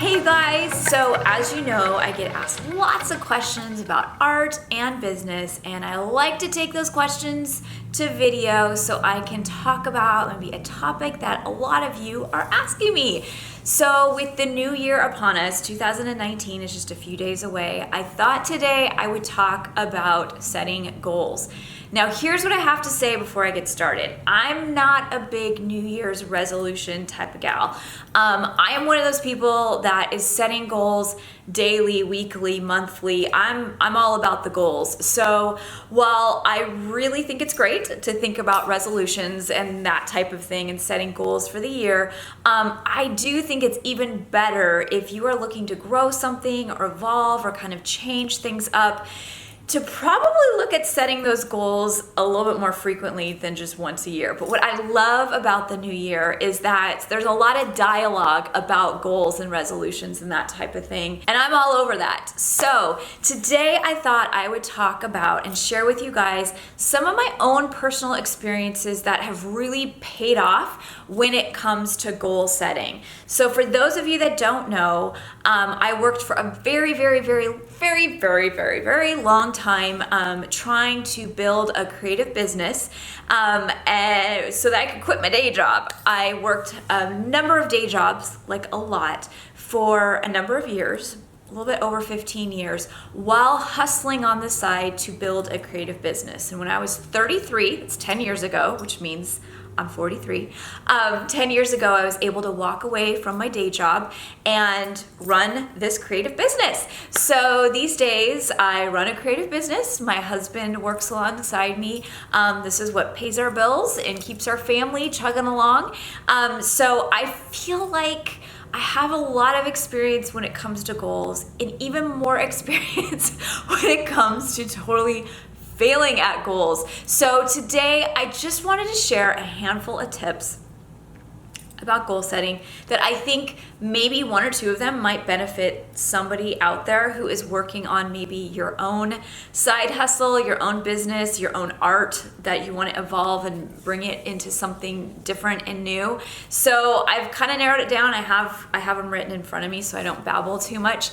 Hey guys, so as you know, I get asked lots of questions about art and business, and I like to take those questions to video so I can talk about maybe a topic that a lot of you are asking me. So with the new year upon us, 2019 is just a few days away, I thought today I would talk about setting goals. Now, here's what I have to say before I get started. I'm not a big New Year's resolution type of gal. I am one of those people that is setting goals daily, weekly, monthly. I'm all about the goals. So while I really think it's great to think about resolutions and that type of thing and setting goals for the year, I do think it's even better if you are looking to grow something or evolve or kind of change things up, to probably look at setting those goals a little bit more frequently than just once a year. But what I love about the new year is that there's a lot of dialogue about goals and resolutions and that type of thing, and I'm all over that. So today I thought I would talk about and share with you guys some of my own personal experiences that have really paid off when it comes to goal setting. So for those of you that don't know, I worked for a very long time trying to build a creative business and so that I could quit my day job. I worked a number of day jobs, like a lot, for a number of years, a little bit over 15 years, while hustling on the side to build a creative business. And when I was 33, it's 10 years ago, which means I'm 43. 10 years ago, I was able to walk away from my day job and run this creative business. So these days, I run a creative business. My husband works alongside me. This is what pays our bills and keeps our family chugging along. So I feel like I have a lot of experience when it comes to goals, and even more experience when it comes to totally failing at goals. So today I just wanted to share a handful of tips about goal setting that I think maybe one or two of them might benefit somebody out there who is working on maybe your own side hustle, your own business, your own art that you want to evolve and bring it into something different and new. So I've kind of narrowed it down. I have them written in front of me so I don't babble too much,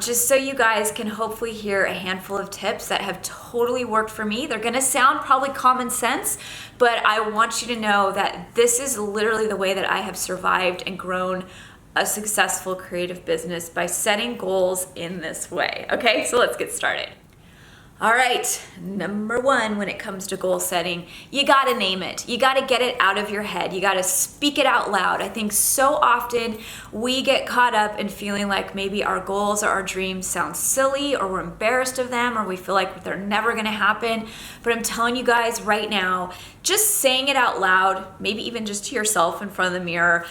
just so you guys can hopefully hear a handful of tips that have totally worked for me. They're gonna sound probably common sense, but I want you to know that this is literally the way that I have survived and grown a successful creative business, by setting goals in this way. Okay, so let's get started. All right, number one, when it comes to goal setting, you gotta name it. You gotta get it out of your head. You gotta speak it out loud. I think so often we get caught up in feeling like maybe our goals or our dreams sound silly, or we're embarrassed of them, or we feel like they're never gonna happen. But I'm telling you guys right now, just saying it out loud, maybe even just to yourself in front of the mirror,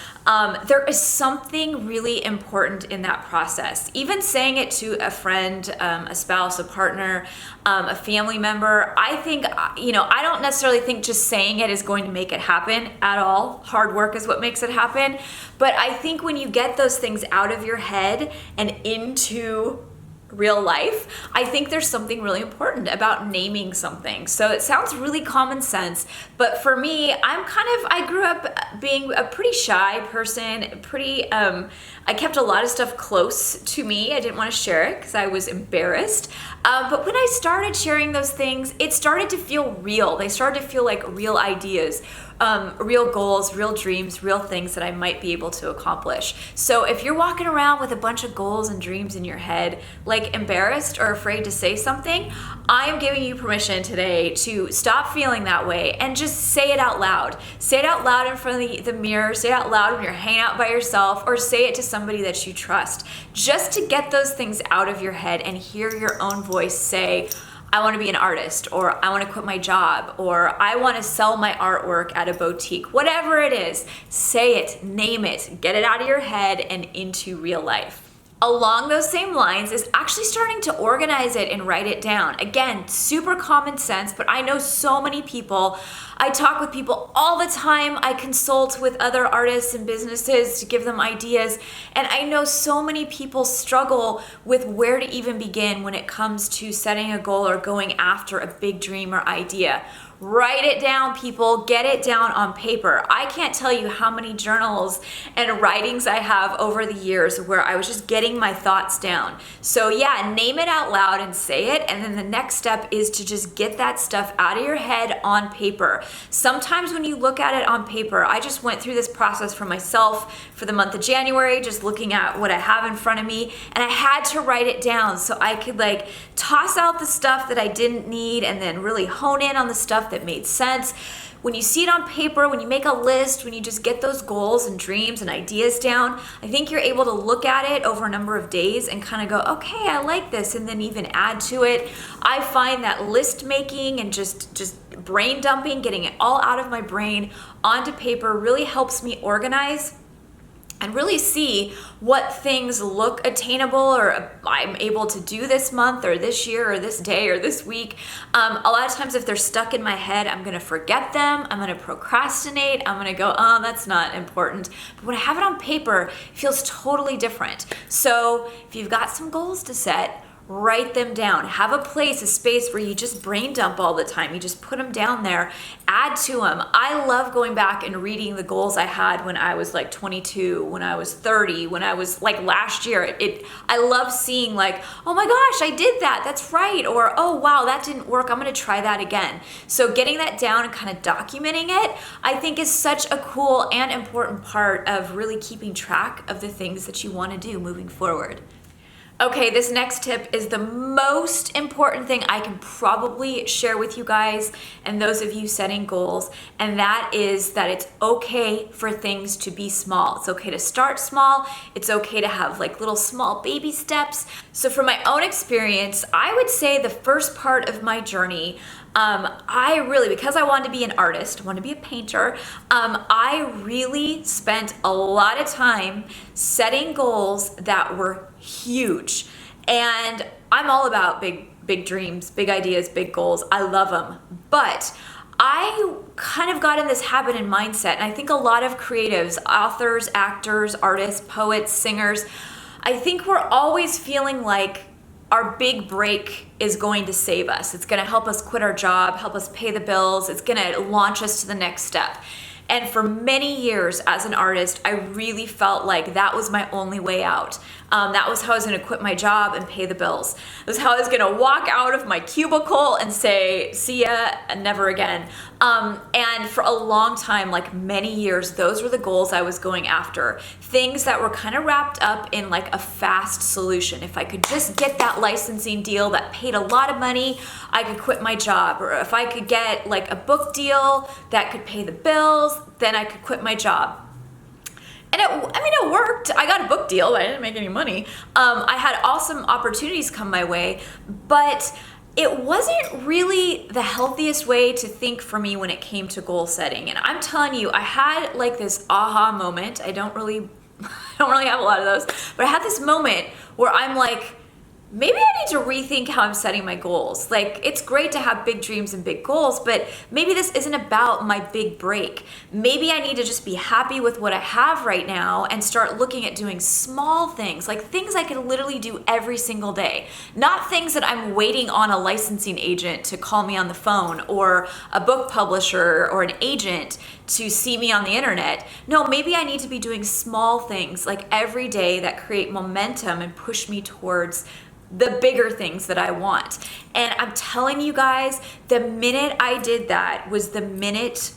there is something really important in that process. Even saying it to a friend, a spouse, a partner, a family member, I think, I don't necessarily think just saying it is going to make it happen at all. Hard work is what makes it happen. But I think when you get those things out of your head and into real life, I think there's something really important about naming something. So it sounds really common sense, but for me, I grew up being a pretty shy person, I kept a lot of stuff close to me. I didn't want to share it because I was embarrassed. But when I started sharing those things, it started to feel real. They started to feel like real ideas, real goals, real dreams, real things that I might be able to accomplish. So if you're walking around with a bunch of goals and dreams in your head, like embarrassed or afraid to say something, I am giving you permission today to stop feeling that way and just say it out loud. Say it out loud in front of the mirror, say it out loud when you're hanging out by yourself, or say it to somebody that you trust, just to get those things out of your head and hear your own voice say, I want to be an artist, or I want to quit my job, or I want to sell my artwork at a boutique. Whatever it is, say it, name it, get it out of your head and into real life. Along those same lines is actually starting to organize it and write it down. Again, super common sense, but I know so many people. I talk with people all the time. I consult with other artists and businesses to give them ideas. And I know so many people struggle with where to even begin when it comes to setting a goal or going after a big dream or idea. Write it down, people. Get it down on paper. I can't tell you how many journals and writings I have over the years where I was just getting my thoughts down. So yeah, name it out loud and say it. And then the next step is to just get that stuff out of your head on paper. Sometimes when you look at it on paper, I just went through this process for myself for the month of January, just looking at what I have in front of me, and I had to write it down so I could like toss out the stuff that I didn't need and then really hone in on the stuff that made sense. When you see it on paper, when you make a list, when you just get those goals and dreams and ideas down, I think you're able to look at it over a number of days and kind of go, okay, I like this, and then even add to it. I find that list making and just brain dumping, getting it all out of my brain onto paper really helps me organize and really see what things look attainable or I'm able to do this month or this year or this day or this week. A lot of times if they're stuck in my head, I'm gonna forget them, I'm gonna procrastinate, I'm gonna go, oh, that's not important. But when I have it on paper, it feels totally different. So if you've got some goals to set, write them down. Have a place, a space where you just brain dump all the time. You just put them down there, add to them. I love going back and reading the goals I had when I was like 22, when I was 30, when I was like last year. I love seeing like, oh my gosh, I did that. That's right. Or, oh wow, that didn't work. I'm going to try that again. So getting that down and kind of documenting it, I think is such a cool and important part of really keeping track of the things that you want to do moving forward. Okay, this next tip is the most important thing I can probably share with you guys and those of you setting goals, and that is that it's okay for things to be small. It's okay to start small. It's okay to have like little small baby steps. So from my own experience, I would say the first part of my journey, because I wanted to be an artist, wanted to be a painter, I really spent a lot of time setting goals that were huge. And I'm all about big dreams, big ideas, big goals. I love them. But I kind of got in this habit and mindset, and I think a lot of creatives, authors, actors, artists, poets, singers, I think we're always feeling like our big break is going to save us. It's gonna help us quit our job, help us pay the bills. It's gonna launch us to the next step. And for many years as an artist, I really felt like that was my only way out. That was how I was gonna quit my job and pay the bills. That was how I was gonna walk out of my cubicle and say, see ya, and never again. And for a long time, like many years, those were the goals I was going after. Things that were kind of wrapped up in like a fast solution. If I could just get that licensing deal that paid a lot of money, I could quit my job. Or if I could get like a book deal that could pay the bills, then I could quit my job. And it worked. I got a book deal, but I didn't make any money. I had awesome opportunities come my way, but it wasn't really the healthiest way to think for me when it came to goal setting. And I'm telling you, I had like this aha moment. I don't really have a lot of those, but I had this moment where I'm like, maybe I need to rethink how I'm setting my goals. Like, it's great to have big dreams and big goals, but maybe this isn't about my big break. Maybe I need to just be happy with what I have right now and start looking at doing small things, like things I can literally do every single day. Not things that I'm waiting on a licensing agent to call me on the phone or a book publisher or an agent to see me on the internet. No, maybe I need to be doing small things like every day that create momentum and push me towards the bigger things that I want. And I'm telling you guys, the minute I did that was the minute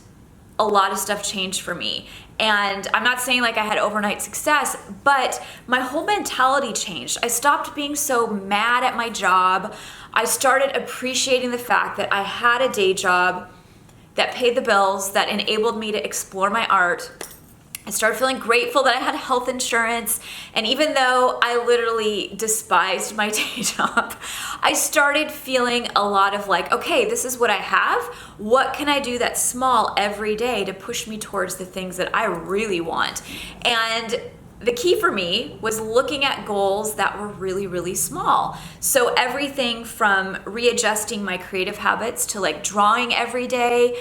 a lot of stuff changed for me. And I'm not saying like I had overnight success, but my whole mentality changed. I stopped being so mad at my job. I started appreciating the fact that I had a day job that paid the bills, that enabled me to explore my art. I started feeling grateful that I had health insurance. And even though I literally despised my day job, I started feeling a lot of like, okay, this is what I have. What can I do that's small every day to push me towards the things that I really want? And the key for me was looking at goals that were really, really small. So everything from readjusting my creative habits to like drawing every day,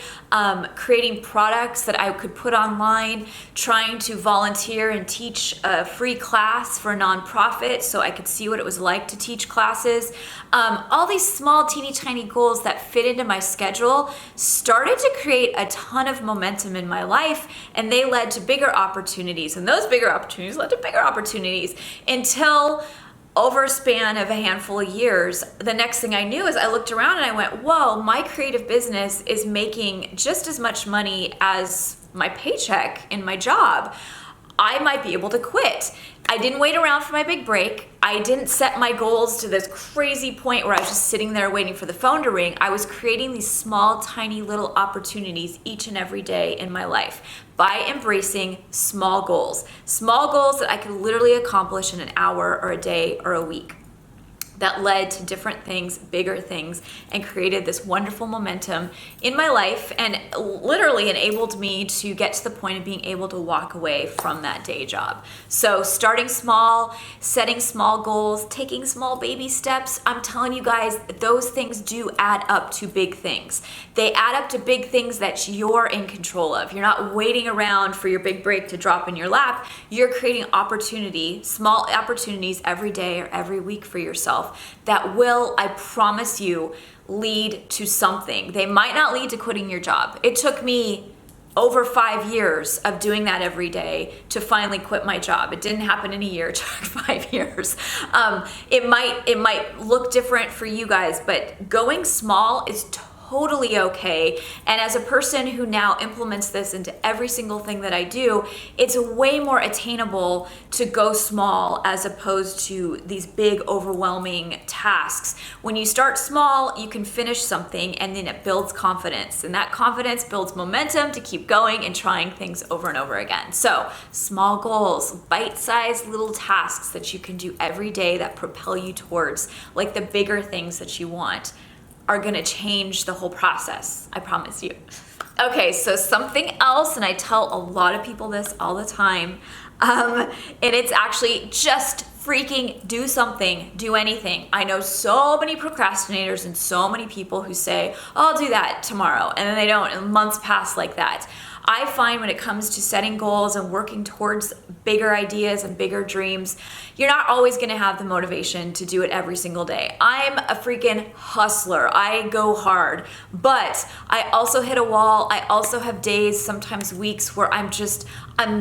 creating products that I could put online, trying to volunteer and teach a free class for a nonprofit so I could see what it was like to teach classes. All these small, teeny tiny goals that fit into my schedule started to create a ton of momentum in my life, and they led to bigger opportunities, and those bigger opportunities led to bigger opportunities until over a span of a handful of years, the next thing I knew is I looked around and I went, whoa, my creative business is making just as much money as my paycheck in my job. I might be able to quit. I didn't wait around for my big break. I didn't set my goals to this crazy point where I was just sitting there waiting for the phone to ring. I was creating these small, tiny little opportunities each and every day in my life by embracing small goals that I could literally accomplish in an hour or a day or a week. That led to different things, bigger things, and created this wonderful momentum in my life and literally enabled me to get to the point of being able to walk away from that day job. So starting small, setting small goals, taking small baby steps, I'm telling you guys, those things do add up to big things. They add up to big things that you're in control of. You're not waiting around for your big break to drop in your lap. You're creating small opportunities every day or every week for yourself that will, I promise you, lead to something. They might not lead to quitting your job. It took me over 5 years of doing that every day to finally quit my job. It didn't happen in a year, it took 5 years. It might look different for you guys, but going small is totally okay. And as a person who now implements this into every single thing that I do, it's way more attainable to go small as opposed to these big, overwhelming tasks. When you start small, you can finish something, and then it builds confidence. And that confidence builds momentum to keep going and trying things over and over again. So small goals, bite-sized little tasks that you can do every day that propel you towards like the bigger things that you want, are gonna change the whole process, I promise you. Okay, so something else, and I tell a lot of people this all the time, and it's actually just freaking do something, do anything. I know so many procrastinators and so many people who say, oh, I'll do that tomorrow, and then they don't, and months pass like that. I find when it comes to setting goals and working towards bigger ideas and bigger dreams, you're not always gonna have the motivation to do it every single day. I'm a freaking hustler. I go hard, but I also hit a wall. I also have days, sometimes weeks, where I'm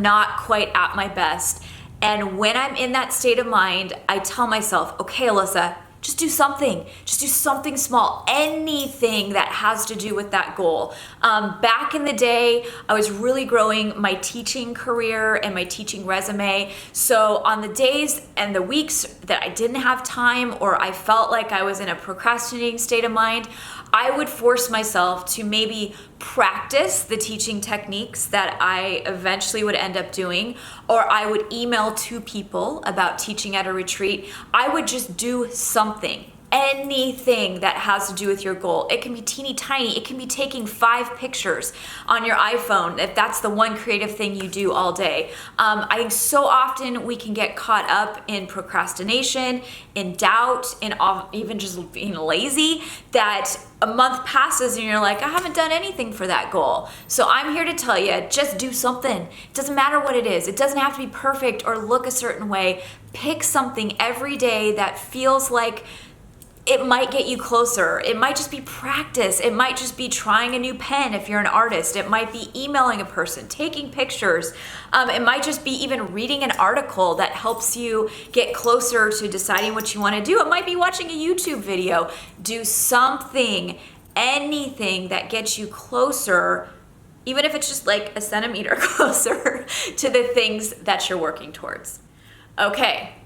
not quite at my best. And when I'm in that state of mind, I tell myself, okay, Alyssa, just do something. Just do something small. Anything that has to do with that goal. Back in the day, I was really growing my teaching career and my teaching resume. So on the days and the weeks that I didn't have time, or I felt like I was in a procrastinating state of mind, I would force myself to maybe practice the teaching techniques that I eventually would end up doing, or I would email 2 people about teaching at a retreat. I would just do something. Anything that has to do with your goal. It can be teeny tiny. It can be taking 5 pictures on your iPhone if that's the one creative thing you do all day. I think so often we can get caught up in procrastination, in doubt, in even just being lazy, that a month passes and you're like, I haven't done anything for that goal. So I'm here to tell you, just do something. It doesn't matter what it is. It doesn't have to be perfect or look a certain way. Pick something every day that feels like it might get you closer. It might just be practice. It might just be trying a new pen if you're an artist. It might be emailing a person, taking pictures. It might just be even reading an article that helps you get closer to deciding what you want to do. It might be watching a YouTube video. Do something, anything that gets you closer, even if it's just like a centimeter closer to the things that you're working towards. Okay.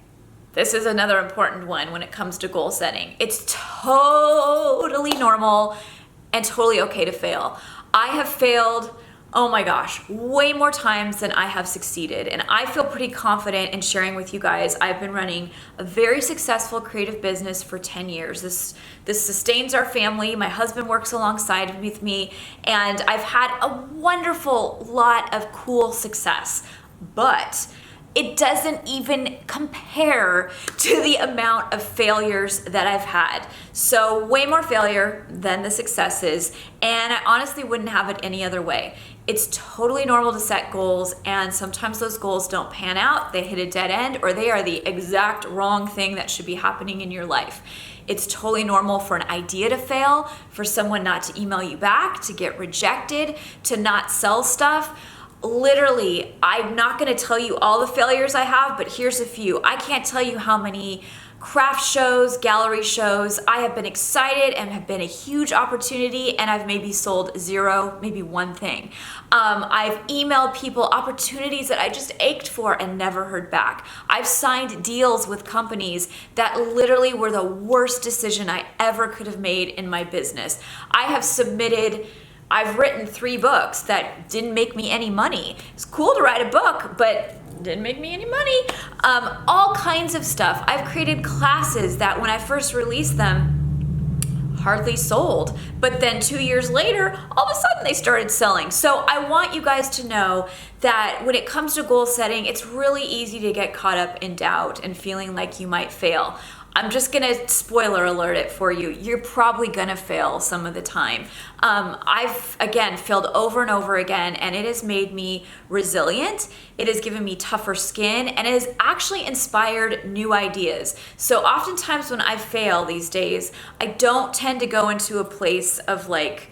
This is another important one when it comes to goal setting. It's totally normal and totally okay to fail. I have failed, oh my gosh, way more times than I have succeeded. And I feel pretty confident in sharing with you guys. I've been running a very successful creative business for 10 years. This sustains our family. My husband works alongside with me, and I've had a wonderful lot of cool success. But it doesn't even compare to the amount of failures that I've had. So way more failure than the successes, and I honestly wouldn't have it any other way. It's totally normal to set goals, and sometimes those goals don't pan out, they hit a dead end, or they are the exact wrong thing that should be happening in your life. It's totally normal for an idea to fail, for someone not to email you back, to get rejected, to not sell stuff. Literally, I'm not gonna tell you all the failures I have, but here's a few. I can't tell you how many craft shows, gallery shows I have been excited and have been a huge opportunity, and I've maybe sold zero, maybe one thing. I've emailed people opportunities that I just ached for and never heard back. I've signed deals with companies that literally were the worst decision I ever could have made in my business. I've written 3 books that didn't make me any money. It's cool to write a book, but didn't make me any money. All kinds of stuff. I've created classes that when I first released them, hardly sold, but then 2 years later, all of a sudden they started selling. So I want you guys to know that when it comes to goal setting, it's really easy to get caught up in doubt and feeling like you might fail. I'm just gonna spoiler alert it for you. You're probably gonna fail some of the time. I've, again, failed over and over again, and it has made me resilient. It has given me tougher skin, and it has actually inspired new ideas. So oftentimes when I fail these days, I don't tend to go into a place of like,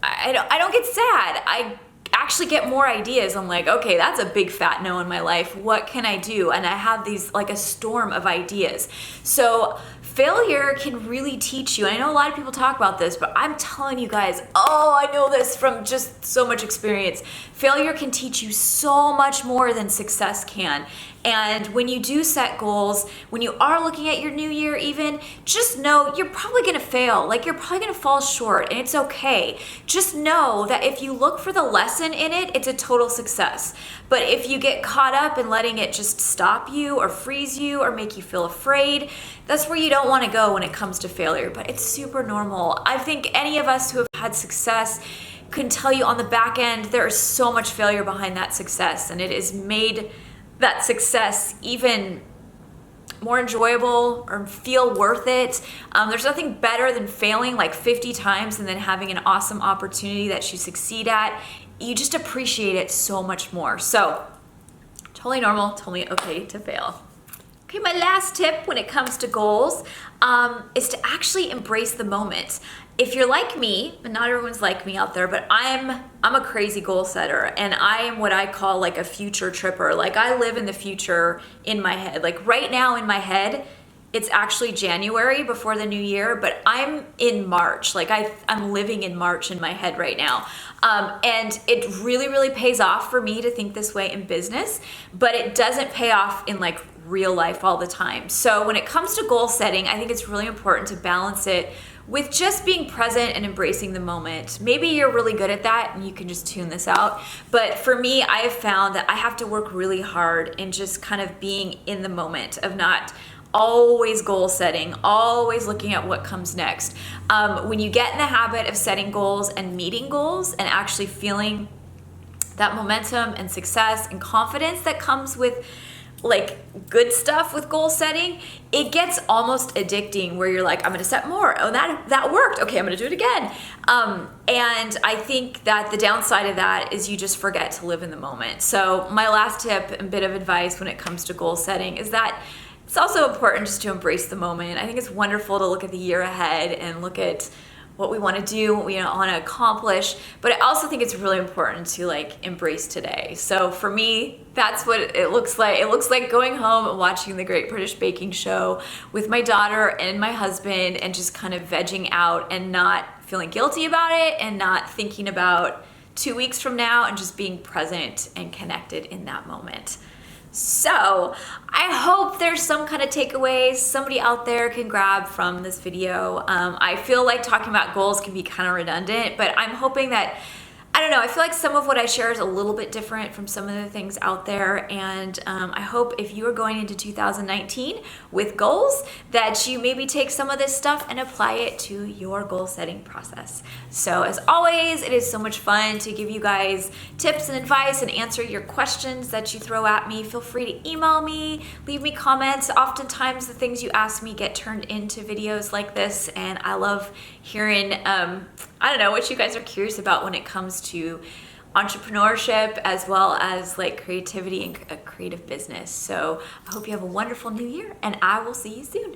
I don't get sad. I actually get more ideas. I'm like, okay, that's a big fat no in my life. What can I do? And I have these, like a storm of ideas. So failure can really teach you. I know a lot of people talk about this, but I'm telling you guys, I know this from just so much experience. Failure can teach you so much more than success can. And when you do set goals, when you are looking at your new year even, just know you're probably gonna fail. Like, you're probably gonna fall short, and it's okay. Just know that if you look for the lesson in it, it's a total success. But if you get caught up in letting it just stop you or freeze you or make you feel afraid, that's where you don't wanna go when it comes to failure. But it's super normal. I think any of us who have had success can tell you on the back end, there is so much failure behind that success, and it has made that success even more enjoyable or feel worth it. There's nothing better than failing like 50 times and then having an awesome opportunity that you succeed at. You just appreciate it so much more. So totally normal, totally okay to fail. Okay, my last tip when it comes to goals is to actually embrace the moment. If you're like me, and not everyone's like me out there, but I'm a crazy goal setter, and I am what I call like a future tripper. Like, I live in the future in my head. Like, right now in my head, it's actually January before the new year, but I'm in March. Like, I'm living in March in my head right now. And it really, really pays off for me to think this way in business, but it doesn't pay off in like real life all the time. So when it comes to goal setting, I think it's really important to balance it with just being present and embracing the moment. Maybe you're really good at that and you can just tune this out. But for me, I have found that I have to work really hard in just kind of being in the moment, of not always goal setting, always looking at what comes next. When you get in the habit of setting goals and meeting goals and actually feeling that momentum and success and confidence that comes with like good stuff with goal setting, it gets almost addicting, where you're like, I'm gonna set more. Oh, that worked. Okay, I'm gonna do it again. And I think that the downside of that is you just forget to live in the moment. So my last tip and bit of advice when it comes to goal setting is that it's also important just to embrace the moment. I think it's wonderful to look at the year ahead and look at what we want to do, what we want to accomplish, but I also think it's really important to like embrace today. So for me, that's what it looks like. It looks like going home and watching the Great British Baking Show with my daughter and my husband, and just kind of vegging out and not feeling guilty about it, and not thinking about 2 weeks from now, and just being present and connected in that moment. So I hope there's some kind of takeaways somebody out there can grab from this video. I feel like talking about goals can be kind of redundant, but I'm hoping that I don't know, I feel like some of what I share is a little bit different from some of the things out there, and I hope if you are going into 2019 with goals that you maybe take some of this stuff and apply it to your goal setting process. So as always, it is so much fun to give you guys tips and advice and answer your questions that you throw at me. Feel free to email me, leave me comments. Oftentimes the things you ask me get turned into videos like this, and I love hearing I don't know what you guys are curious about when it comes to entrepreneurship as well as like creativity and a creative business. So I hope you have a wonderful new year, and I will see you soon.